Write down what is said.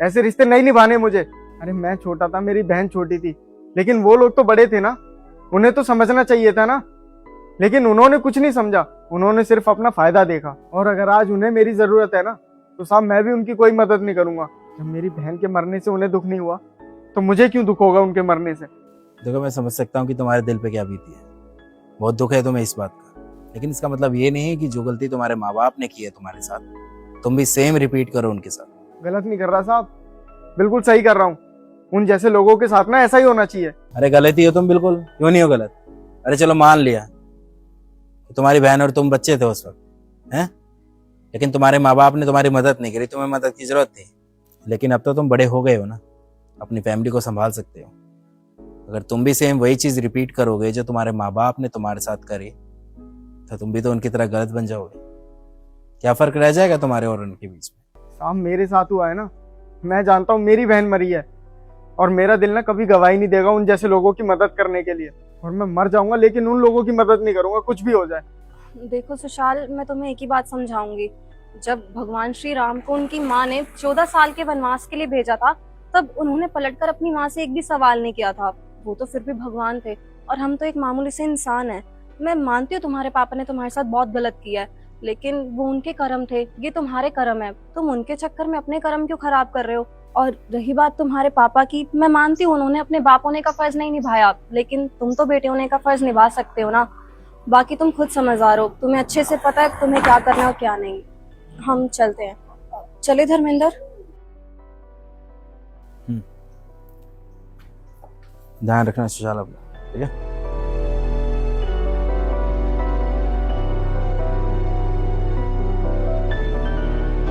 ऐसे रिश्ते नहीं निभाने मुझे। अरे मैं छोटा था, मेरी बहन छोटी थी, लेकिन वो लोग तो बड़े थे ना, उन्हें तो समझना चाहिए था ना। लेकिन उन्होंने कुछ नहीं समझा, उन्होंने सिर्फ अपना फायदा देखा। और अगर आज उन्हें मेरी जरूरत है ना, तो साहब मैं भी उनकी कोई मदद नहीं करूंगा। जब मेरी बहन के मरने से उन्हें दुख नहीं हुआ, तो मुझे क्यों दुख होगा उनके मरने से। देखो, मैं समझ सकता हूँ कि तुम्हारे दिल पे क्या बीती है, बहुत दुख है तुम्हें इस बात का, लेकिन इसका मतलब ये नहीं है कि जो गलती तुम्हारे माँ बाप ने की है तुम्हारे साथ, तुम भी सेम रिपीट करो उनके साथ। गलत नहीं कर रहा साहब, बिल्कुल सही कर रहा हूँ। उन जैसे लोगों के साथ ना ऐसा ही होना चाहिए। अरे गलत ही हो तुम, बिल्कुल क्यों नहीं हो गलत। अरे चलो मान लिया कि तुम्हारी बहन और तुम बच्चे थे उस वक्त, हैं, लेकिन तुम्हारे माँ बाप ने तुम्हारी मदद नहीं करी, तुम्हें मदद की जरूरत थी। लेकिन अब तो तुम बड़े हो गए हो ना, अपनी फैमिली को संभाल सकते हो। अगर तुम भी सेम वही चीज रिपीट करोगे जो तुम्हारे माँ बाप ने तुम्हारे साथ करी, तो तुम भी तो उनकी तरह गलत बन जाओगे। क्या फर्क रह जाएगा तुम्हारे और उनके बीच में। साहब मेरे साथ हुआ है ना, मैं जानता हूँ मेरी बहन मरी है, और मेरा दिल ना कभी गवाही नहीं देगा उन जैसे लोगों की मदद करने के लिए। और मैं मर जाऊंगा लेकिन उन लोगों की मदद नहीं करूंगा, कुछ भी हो जाए। देखो सुशाल, मैं तुम्हें एक ही बात समझाऊंगी। जब भगवान श्री राम को उनकी माँ ने 14 साल के वनवास के लिए भेजा था, तब उन्होंने पलटकर अपनी माँ से एक भी सवाल नहीं किया था। वो तो फिर भी भगवान थे, और हम तो एक मामूली से इंसान हैं। मैं मानती हूँ तुम्हारे पापा ने तुम्हारे साथ बहुत गलत किया है, लेकिन वो उनके कर्म थे, ये तुम्हारे कर्म है। तुम उनके चक्कर में अपने कर्म क्यों खराब कर रहे हो। और रही बात तुम्हारे पापा की, मैं मानती हूँ उन्होंने अपने बाप होने का फर्ज नहीं निभाया, लेकिन तुम तो बेटे होने का फर्ज निभा सकते हो ना। बाकी तुम खुद समझदार हो, तुम्हें अच्छे से पता है तुम्हें क्या करना है और क्या नहीं। हम चलते हैं। चले धर्मेंद्र। ध्यान रखना सुशाल अपना, ठीक है।